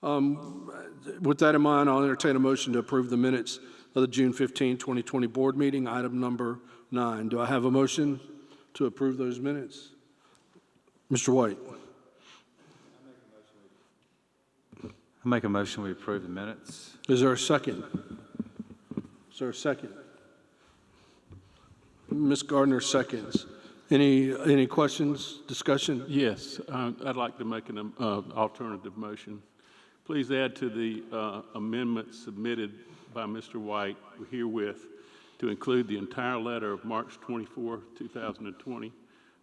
With that in mind, I'll entertain a motion to approve the minutes of the June 15, 2020 board meeting, item number 9. Do I have a motion to approve those minutes? Mr. White. I make a motion we approve the minutes. Is there a second? Is there a second? Ms. Gardner seconds. Any questions, discussion? Yes, I'd like to make an alternative motion. Please add to the amendment submitted by Mr. White herewith to include the entire letter of March 24, 2020,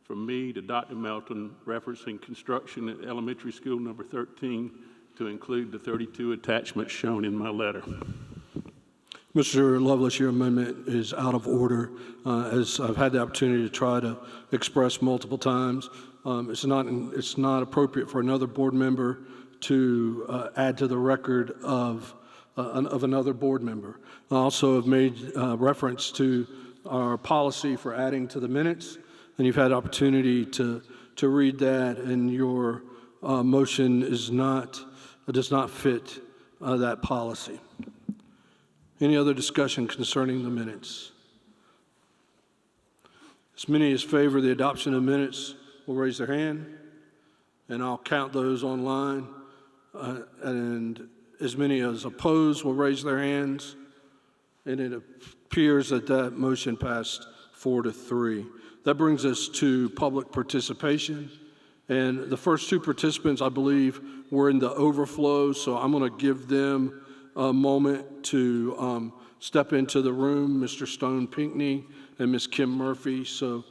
from me to Dr. Melton referencing construction at elementary school number 13 to include the 32 attachments shown in my letter. Mr. Lovelace, your amendment is out of order. As I've had the opportunity to try to express multiple times, it's not appropriate for another board member to add to the record of another board member. I also have made reference to our policy for adding to the minutes, and you've had opportunity to read that, and your motion does not fit that policy. Any other discussion concerning the minutes? As many as favor the adoption of minutes will raise their hand, and I'll count those online. And as many as oppose will raise their hands. And it appears that that motion passed 4-3. That brings us to public participation. And the first two participants, I believe, were in the overflow, so I'm going to give them a moment to step into the room, Mr. Stone Pinckney and Ms. Kim Murphy. So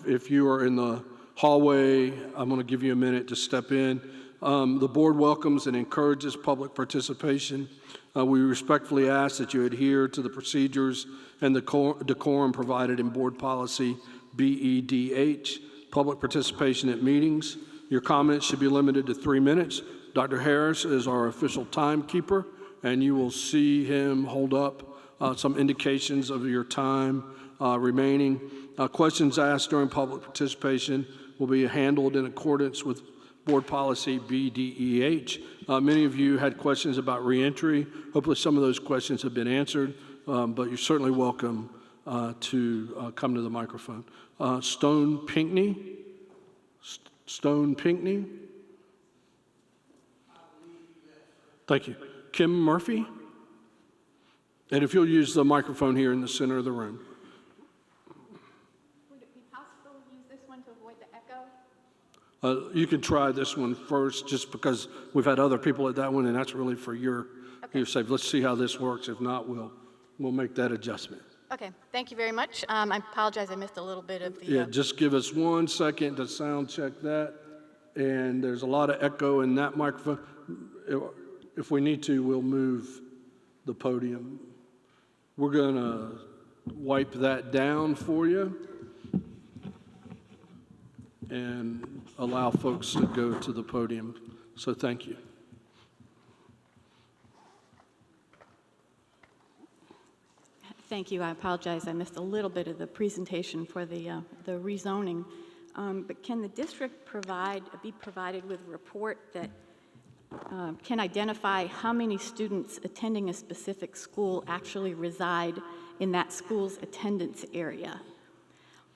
if you are in the hallway, I'm going to give you a minute to step in. The board welcomes and encourages public participation. We respectfully ask that you adhere to the procedures and the decorum provided in board policy BEDH, public participation at meetings. Your comments should be limited to 3 minutes. Dr. Harris is our official timekeeper, and you will see him hold up some indications of your time remaining. Questions asked during public participation will be handled in accordance with board policy BDEH. Many of you had questions about reentry. Hopefully some of those questions have been answered, but you're certainly welcome to come to the microphone. Stone Pinckney. Stone Pinckney. Thank you. Kim Murphy. And if you'll use the microphone here in the center of the room. Would it be possible to use this one to avoid the echo? You can try this one first, just because we've had other people at that one, and that's really for your sake. Let's see how this works. If not, we'll make that adjustment. Okay, thank you very much. I apologize, I missed a little bit of the... Yeah, just give us 1 second to sound check that. And there's a lot of echo in that microphone. If we need to, we'll move the podium. We're going to wipe that down for you and allow folks to go to the podium. So thank you. Thank you. I apologize. I missed a little bit of the presentation for the rezoning. But can the district be provided with a report that can identify how many students attending a specific school actually reside in that school's attendance area?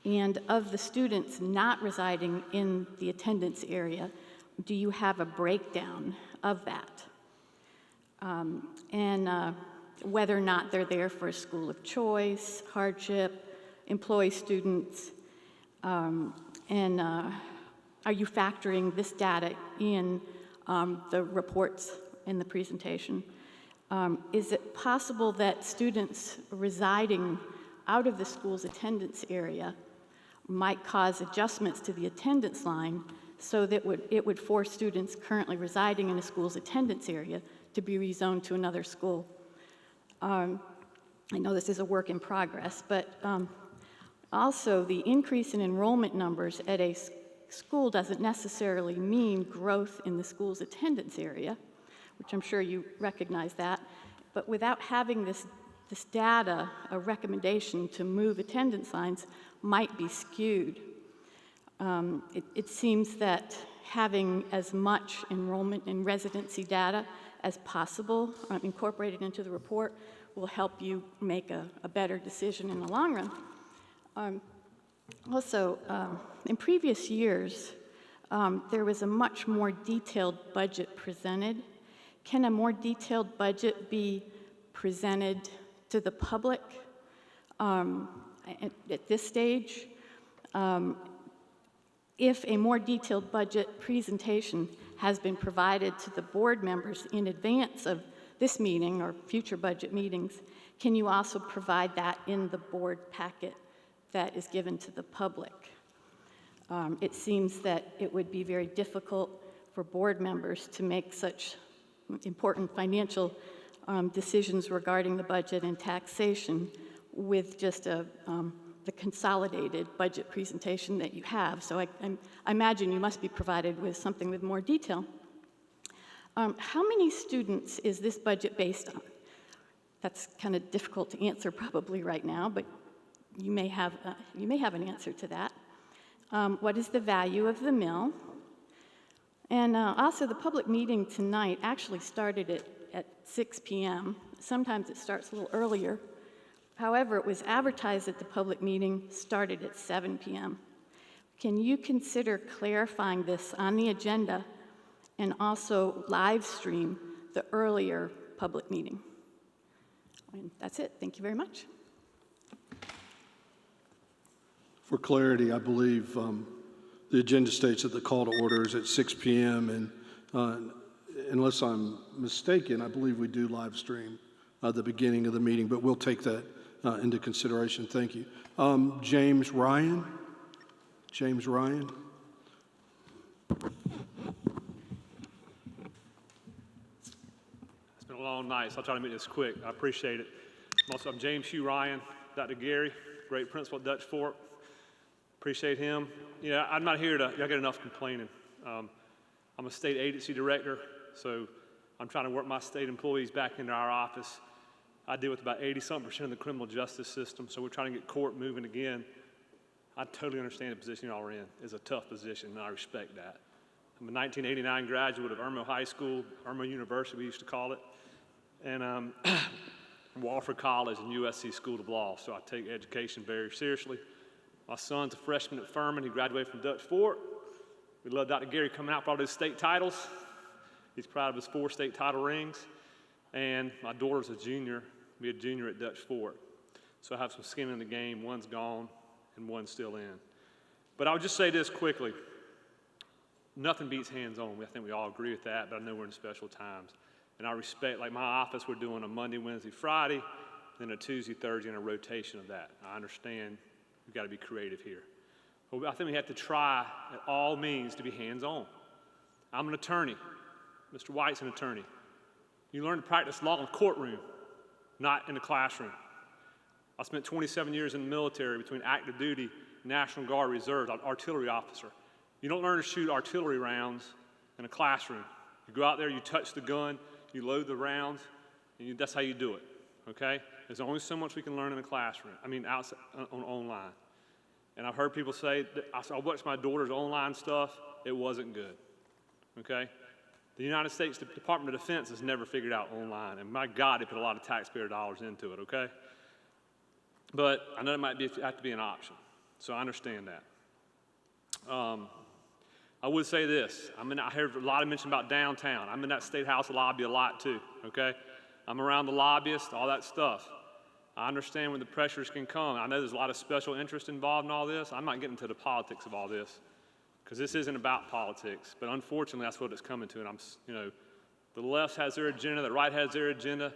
And of the students not residing in the attendance area, do you have a breakdown of that? Whether or not they're there for a school of choice, hardship, employee students, are you factoring this data in the reports in the presentation? Is it possible that students residing out of the school's attendance area might cause adjustments to the attendance line so that it would force students currently residing in a school's attendance area to be rezoned to another school? I know this is a work in progress, but also the increase in enrollment numbers at a school doesn't necessarily mean growth in the school's attendance area, which I'm sure you recognize that. But without having this data, a recommendation to move attendance lines might be skewed. It seems that having as much enrollment and residency data as possible incorporated into the report will help you make a better decision in the long run. Also, in previous years, there was a much more detailed budget presented. Can a more detailed budget be presented to the public at this stage? If a more detailed budget presentation has been provided to the board members in advance of this meeting or future budget meetings, can you also provide that in the board packet that is given to the public? It seems that it would be very difficult for board members to make such important financial decisions regarding the budget and taxation with just the consolidated budget presentation that you have. So I imagine you must be provided with something with more detail. How many students is this budget based on? That's kind of difficult to answer probably right now, but you may have an answer to that. What is the value of the mill? And also, the public meeting tonight actually started at 6 p.m. Sometimes it starts a little earlier. However, it was advertised that the public meeting started at 7 p.m. Can you consider clarifying this on the agenda and also live stream the earlier public meeting? And that's it. Thank you very much. For clarity, I believe the agenda states that the call to order is at 6 p.m. and unless I'm mistaken, I believe we do live stream the beginning of the meeting, but we'll take that into consideration. Thank you. James Ryan. James Ryan. It's been a long night, so I'll try to make this quick. I appreciate it. I'm James Hugh Ryan, Dr. Gary, great principal at Dutch Fork. Appreciate him. I'm not here to, I get enough complaining. I'm a state agency director, so I'm trying to work my state employees back into our office. I deal with about 80-something% of the criminal justice system, so we're trying to get court moving again. I totally understand the position y'all are in. It's a tough position, and I respect that. I'm a 1989 graduate of Irmo High School, Irmo University, we used to call it, and Wofford College and USC School of Law, so I take education very seriously. My son's a freshman at Furman. He graduated from Dutch Fork. We love Dr. Gary coming out for all his state titles. He's proud of his 4 state title rings. And my daughter's a junior, be a junior at Dutch Fork. So I have some skin in the game. One's gone and one's still in. But I would just say this quickly. Nothing beats hands-on. I think we all agree with that, but I know we're in special times. And I respect, like my office, we're doing a Monday, Wednesday, Friday, then a Tuesday, Thursday, and a rotation of that. I understand we've got to be creative here. But I think we have to try at all means to be hands-on. I'm an attorney. Mr. White's an attorney. You learn to practice law in the courtroom, not in the classroom. I spent 27 years in the military between active duty, National Guard Reserve, artillery officer. You don't learn to shoot artillery rounds in a classroom. You go out there, you touch the gun, you load the rounds, and that's how you do it, okay? There's only so much we can learn in a classroom, outside, online. And I've heard people say, I watched my daughter's online stuff, it wasn't good, okay? The United States Department of Defense has never figured out online, and my God, they put a lot of taxpayer dollars into it, okay? But I know it might have to be an option, so I understand that. I would say this, I heard a lot of mention about downtown. I'm in that State House lobby a lot too, okay? I'm around the lobbyists, all that stuff. I understand when the pressures can come. I know there's a lot of special interest involved in all this. I'm not getting into the politics of all this, because this isn't about politics, but unfortunately that's what it's coming to. And the left has their agenda, the right has their agenda,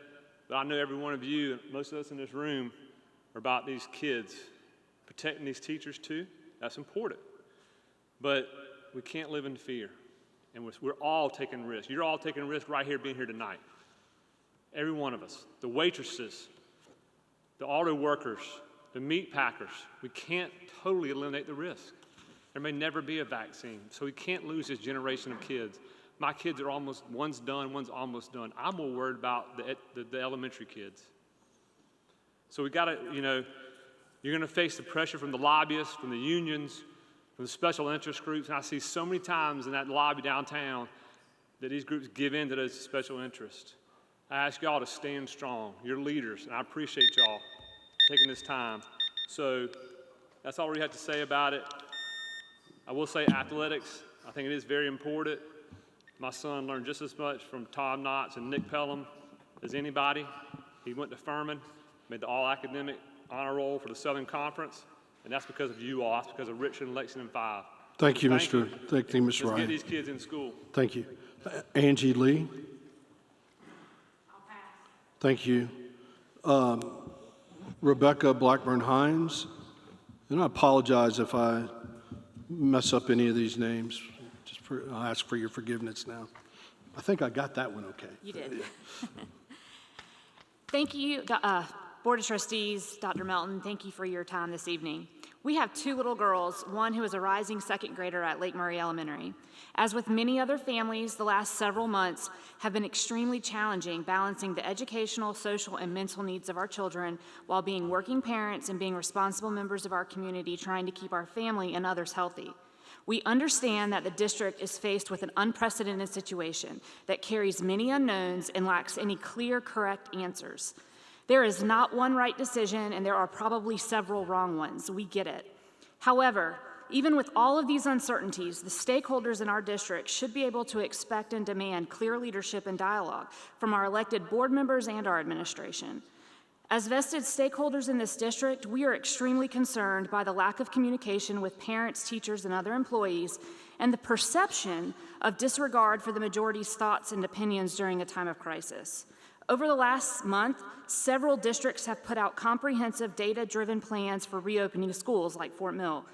but I know every one of you, and most of us in this room, are about these kids, protecting these teachers too. That's important. But we can't live in fear, and we're all taking risks. You're all taking risks right here, being here tonight. Every one of us, the waitresses, the auto workers, the meat packers, we can't totally eliminate the risk. There may never be a vaccine, so we can't lose this generation of kids. My kids are one's done, one's almost done. I'm more worried about the elementary kids. So we gotta, you're gonna face the pressure from the lobbyists, from the unions, from the special interest groups, and I see so many times in that lobby downtown that these groups give in to those special interests. I ask y'all to stand strong. You're leaders, and I appreciate y'all taking this time. So that's all we have to say about it. I will say athletics, I think it is very important. My son learned just as much from Tom Knotts and Nick Pelham as anybody. He went to Furman, made the all-academic honor roll for the Southern Conference, and that's because of you all. That's because of Richard and Lexington 5. Thank you, Thank Mr. you. Thank you, Ms. Let's get Ryan. these kids in school. Thank you. Angie Lee. Thank you. Rebecca Blackburn Hines. And I apologize if I mess up any of these names. I'll ask for your forgiveness now. I think I got that one okay. You did. Thank you, Board of Trustees, Dr. Melton. Thank you for your time this evening. We have two little girls, one who is a rising second grader at Lake Murray Elementary. As with many other families, the last several months have been extremely challenging, balancing the educational, social, and mental needs of our children while being working parents and being responsible members of our community, trying to keep our family and others healthy. We understand that the district is faced with an unprecedented situation that carries many unknowns and lacks any clear, correct answers. There is not one right decision, and there are probably several wrong ones. We get it. However, even with all of these uncertainties, the stakeholders in our district should be able to expect and demand clear leadership and dialogue from our elected board members and our administration. As vested stakeholders in this district, we are extremely concerned by the lack of communication with parents, teachers, and other employees, and the perception of disregard for the majority's thoughts and opinions during a time of crisis. Over the last month, several districts have put out comprehensive data-driven plans for reopening schools like Fort Mill.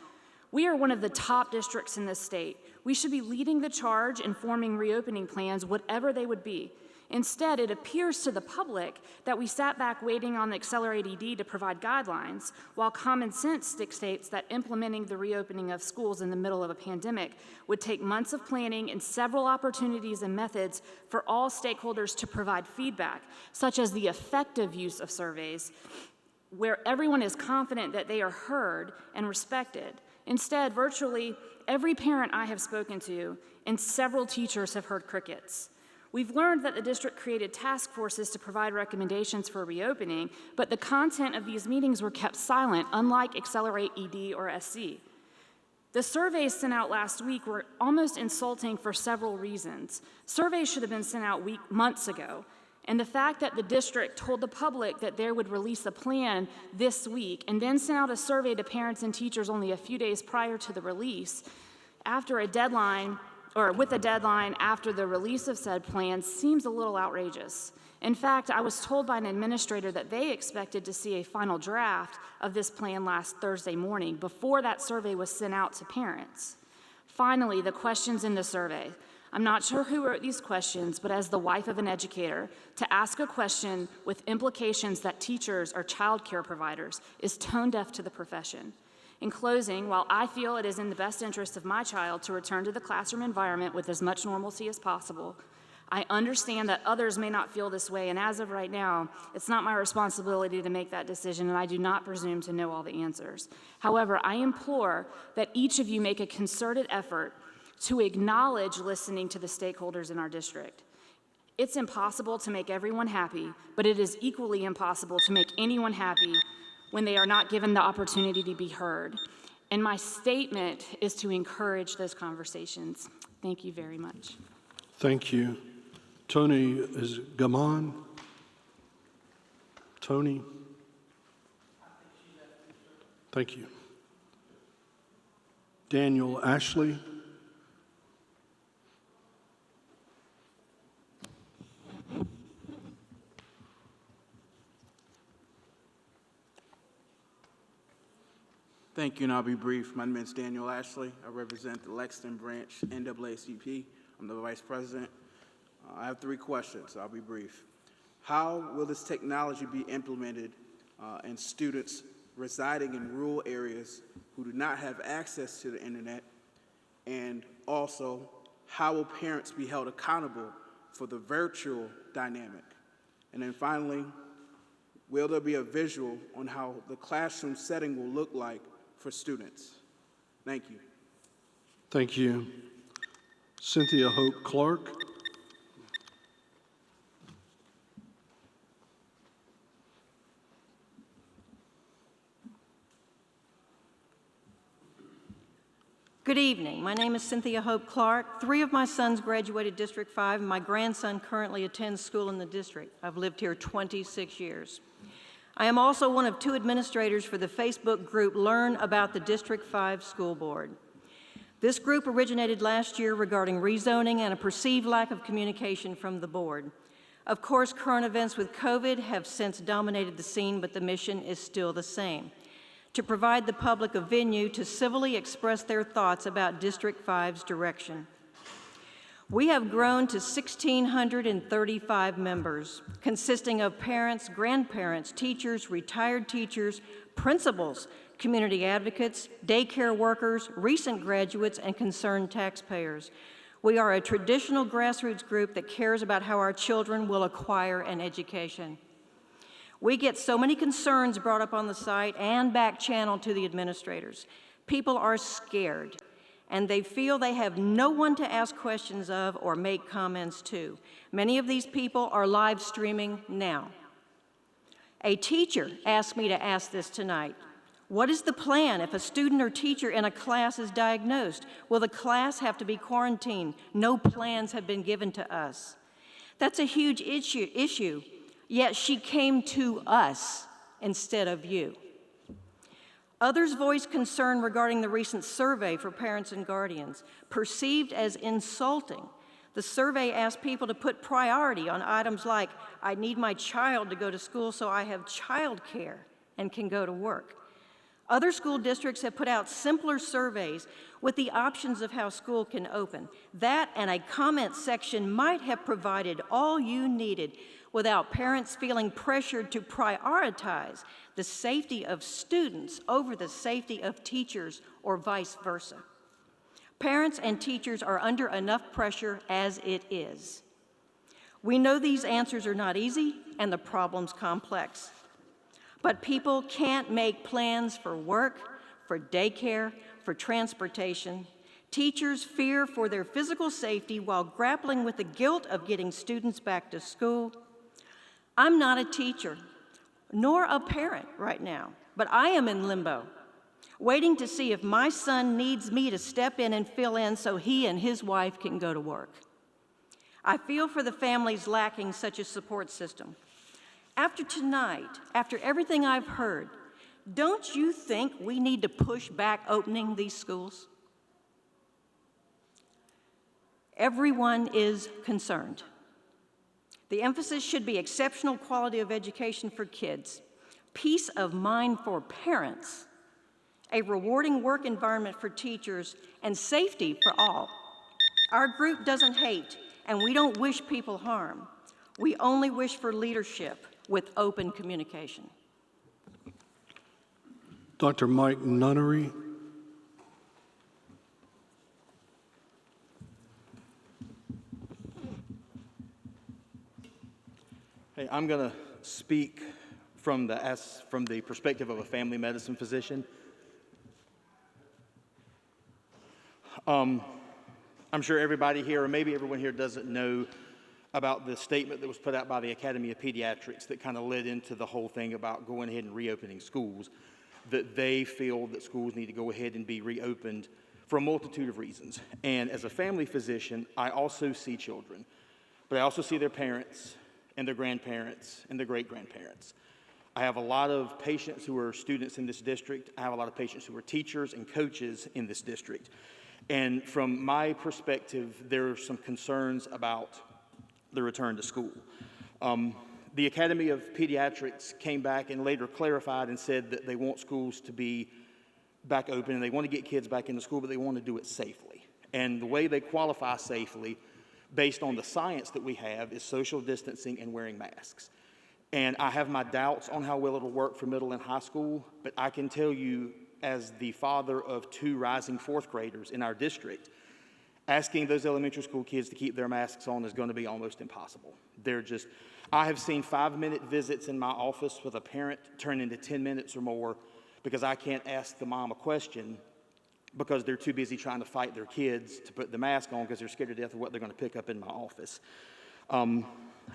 We are one of the top districts in this state. We should be leading the charge in forming reopening plans, whatever they would be. Instead, it appears to the public that we sat back waiting on the Accelerate ED to provide guidelines, while common sense dictates that implementing the reopening of schools in the middle of a pandemic would take months of planning and several opportunities and methods for all stakeholders to provide feedback, such as the effective use of surveys, where everyone is confident that they are heard and respected. Instead, virtually every parent I have spoken to and several teachers have heard crickets. We've learned that the district created task forces to provide recommendations for reopening, but the content of these meetings were kept silent, unlike Accelerate ED or SC. The surveys sent out last week were almost insulting for several reasons. Surveys should have been sent out months ago, and the fact that the district told the public that they would release a plan this week and then sent out a survey to parents and teachers only a few days prior to the release, after a deadline, or with a deadline after the release of said plan, seems a little outrageous. In fact, I was told by an administrator that they expected to see a final draft of this plan last Thursday morning before that survey was sent out to parents. Finally, the questions in the survey. I'm not sure who wrote these questions, but as the wife of an educator, to ask a question with implications that teachers or child care providers is tone deaf to the profession. In closing, while I feel it is in the best interest of my child to return to the classroom environment with as much normalcy as possible, I understand that others may not feel this way, and as of right now, it's not my responsibility to make that decision, and I do not presume to know all the answers. However, I implore that each of you make a concerted effort to acknowledge listening to the stakeholders in our district. It's impossible to make everyone happy, but it is equally impossible to make anyone happy when they are not given the opportunity to be heard. And my statement is to encourage those conversations. Thank you very much. Thank you. Tony, is it Gaman? Tony? Thank you. Daniel Ashley? Thank you, and I'll be brief. My name is Daniel Ashley. I represent the Lexington branch NAACP. I'm the vice president. I have 3 questions. I'll be brief. How will this technology be implemented in students residing in rural areas who do not have access to the internet? And also, how will parents be held accountable for the virtual dynamic? And then finally, will there be a visual on how the classroom setting will look like for students? Thank you. Thank you. Cynthia Hope Clark. Good evening. My name is Cynthia Hope Clark. 3 of my sons graduated District 5, and my grandson currently attends school in the district. I've lived here 26 years. I am also one of 2 administrators for the Facebook group Learn About the District 5 School Board. This group originated last year regarding rezoning and a perceived lack of communication from the board. Of course, current events with COVID have since dominated the scene, but the mission is still the same: to provide the public a venue to civilly express their thoughts about District 5's direction. We have grown to 1,635 members, consisting of parents, grandparents, teachers, retired teachers, principals, community advocates, daycare workers, recent graduates, and concerned taxpayers. We are a traditional grassroots group that cares about how our children will acquire an education. We get so many concerns brought up on the site and back channeled to the administrators. People are scared, and they feel they have no one to ask questions of or make comments to. Many of these people are live streaming now. A teacher asked me to ask this tonight. What is the plan if a student or teacher in a class is diagnosed? Will the class have to be quarantined? No plans have been given to us. That's a huge issue. Yet she came to us instead of you. Others voiced concern regarding the recent survey for parents and guardians. Perceived as insulting, the survey asked people to put priority on items like, I need my child to go to school so I have child care and can go to work. Other school districts have put out simpler surveys with the options of how school can open. That and a comment section might have provided all you needed without parents feeling pressured to prioritize the safety of students over the safety of teachers or vice versa. Parents and teachers are under enough pressure as it is. We know these answers are not easy and the problem's complex. But people can't make plans for work, for daycare, for transportation. Teachers fear for their physical safety while grappling with the guilt of getting students back to school. I'm not a teacher, nor a parent right now, but I am in limbo, waiting to see if my son needs me to step in and fill in so he and his wife can go to work. I feel for the families lacking such a support system. After tonight, after everything I've heard, don't you think we need to push back opening these schools? Everyone is concerned. The emphasis should be exceptional quality of education for kids, peace of mind for parents, a rewarding work environment for teachers, and safety for all. Our group doesn't hate, and we don't wish people harm. We only wish for leadership with open communication. Dr. Mike Nunnery. Hey, I'm going to speak from the perspective of a family medicine physician. I'm sure everybody here, or maybe everyone here, doesn't know about the statement that was put out by the Academy of Pediatrics that kind of led into the whole thing about going ahead and reopening schools, that they feel that schools need to go ahead and be reopened for a multitude of reasons. And as a family physician, I also see children, but I also see their parents and their grandparents and their great-grandparents. I have a lot of patients who are students in this district. I have a lot of patients who are teachers and coaches in this district. And from my perspective, there are some concerns about the return to school. The Academy of Pediatrics came back and later clarified and said that they want schools to be back open and they want to get kids back into school, but they want to do it safely. And the way they qualify safely, based on the science that we have, is social distancing and wearing masks. And I have my doubts on how well it'll work for middle and high school, but I can tell you, as the father of 2 rising 4th graders in our district, asking those elementary school kids to keep their masks on is going to be almost impossible. I have seen 5-minute visits in my office with a parent turn into 10 minutes or more because I can't ask the mom a question because they're too busy trying to fight their kids to put the mask on because they're scared to death of what they're going to pick up in my office.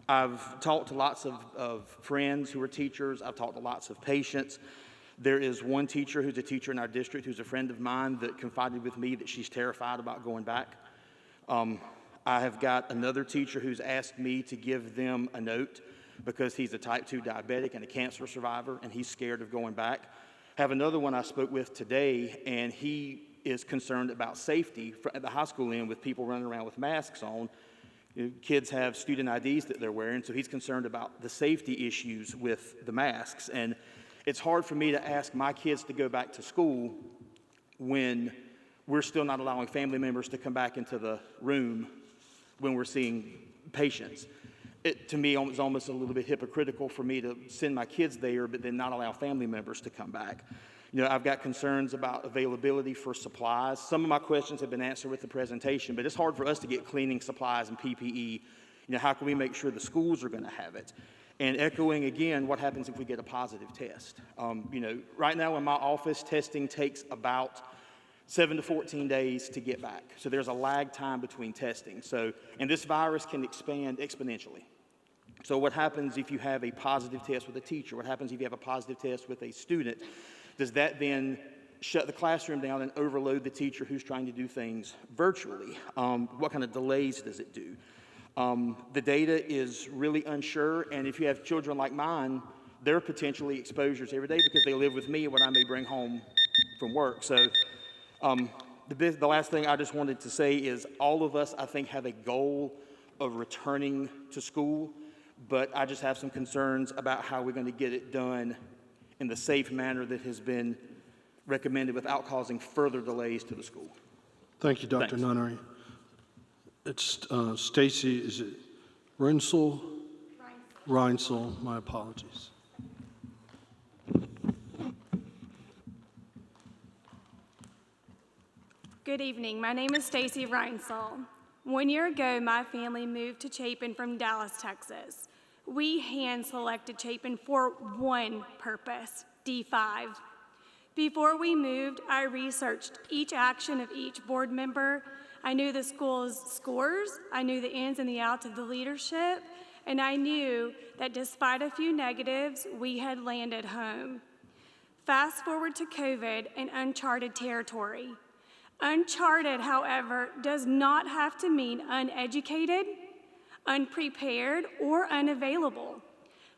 I've talked to lots of friends who are teachers. I've talked to lots of patients. There is one teacher who's a teacher in our district who's a friend of mine that confided with me that she's terrified about going back. I have got another teacher who's asked me to give them a note because he's a type 2 diabetic and a cancer survivor, and he's scared of going back. Have another one I spoke with today, and he is concerned about safety at the high school end with people running around with masks on. Kids have student IDs that they're wearing, so he's concerned about the safety issues with the masks. And it's hard for me to ask my kids to go back to school when we're still not allowing family members to come back into the room when we're seeing patients. It, to me, is almost a little bit hypocritical for me to send my kids there, but then not allow family members to come back. You know, I've got concerns about availability for supplies. Some of my questions have been answered with the presentation, but it's hard for us to get cleaning supplies and PPE. You know, how can we make sure the schools are going to have it? And echoing again, what happens if we get a positive test? You know, right now in my office, testing takes about 7 to 14 days to get back. So there's a lag time between testing. So, and this virus can expand exponentially. So what happens if you have a positive test with a teacher? What happens if you have a positive test with a student? Does that then shut the classroom down and overload the teacher who's trying to do things virtually? What kind of delays does it do? The data is really unsure, and if you have children like mine, they're potentially exposures every day because they live with me and what I may bring home from work. So the last thing I just wanted to say is all of us, I think, have a goal of returning to school, but I just have some concerns about how we're going to get it done in the safe manner that has been recommended without causing further delays to the school. Thank you, Dr. Thanks. Nunnery. It's Stacy, is it Rinsel? Reinsel, my apologies. Good evening. My name is Stacy Reinsel. 1 year ago, my family moved to Chapin from Dallas, Texas. We hand-selected Chapin for one purpose, D5. Before we moved, I researched each action of each board member. I knew the school's scores, I knew the ins and the outs of the leadership, and I knew that despite a few negatives, we had landed home. Fast forward to COVID and uncharted territory. Uncharted, however, does not have to mean uneducated, unprepared, or unavailable.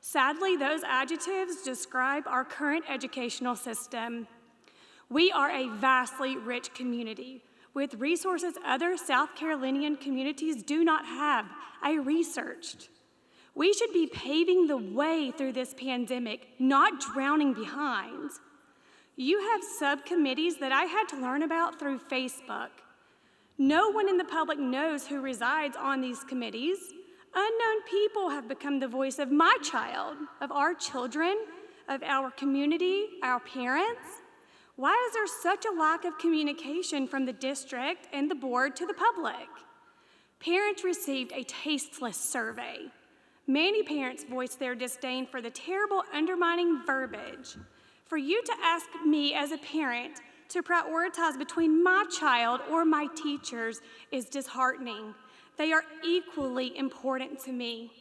Sadly, those adjectives describe our current educational system. We are a vastly rich community with resources other South Carolinian communities do not have. I researched. We should be paving the way through this pandemic, not drowning behind. You have subcommittees that I had to learn about through Facebook. No one in the public knows who resides on these committees. Unknown people have become the voice of my child, of our children, of our community, our parents. Why is there such a lack of communication from the district and the board to the public? Parents received a tasteless survey. Many parents voiced their disdain for the terrible undermining verbiage. For you to ask me as a parent to prioritize between my child or my teachers is disheartening. They are equally important to me.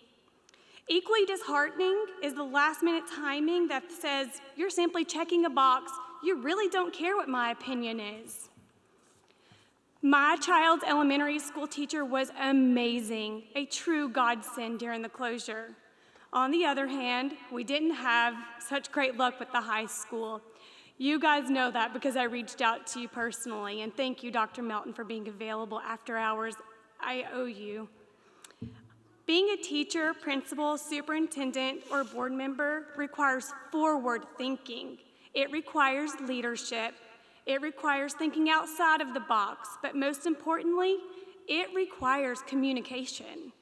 Equally disheartening is the last-minute timing that says you're simply checking a box. You really don't care what my opinion is. My child's elementary school teacher was amazing, a true godsend during the closure. On the other hand, we didn't have such great luck with the high school. You guys know that because I reached out to you personally, and thank you, Dr. Melton, for being available after hours. I owe you. Being a teacher, principal, superintendent, or board member requires forward thinking. It requires leadership. It requires thinking outside of the box, but most importantly, it requires communication.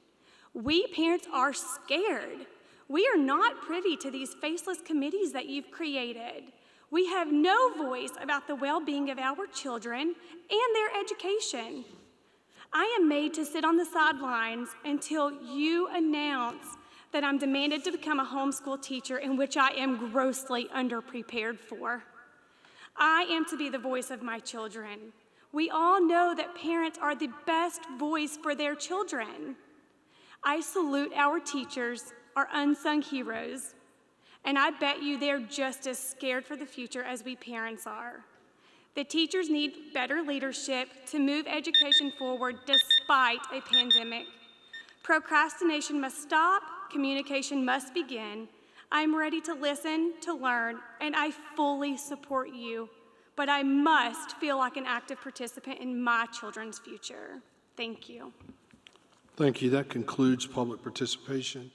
We parents are scared. We are not privy to these faceless committees that you've created. We have no voice about the well-being of our children and their education. I am made to sit on the sidelines until you announce that I'm demanded to become a homeschool teacher, in which I am grossly underprepared for. I am to be the voice of my children. We all know that parents are the best voice for their children. I salute our teachers, our unsung heroes, and I bet you they're just as scared for the future as we parents are. The teachers need better leadership to move education forward despite a pandemic. Procrastination must stop, communication must begin. I'm ready to listen, to learn, and I fully support you, but I must feel like an active participant in my children's future. Thank you. Thank you. That concludes public participation.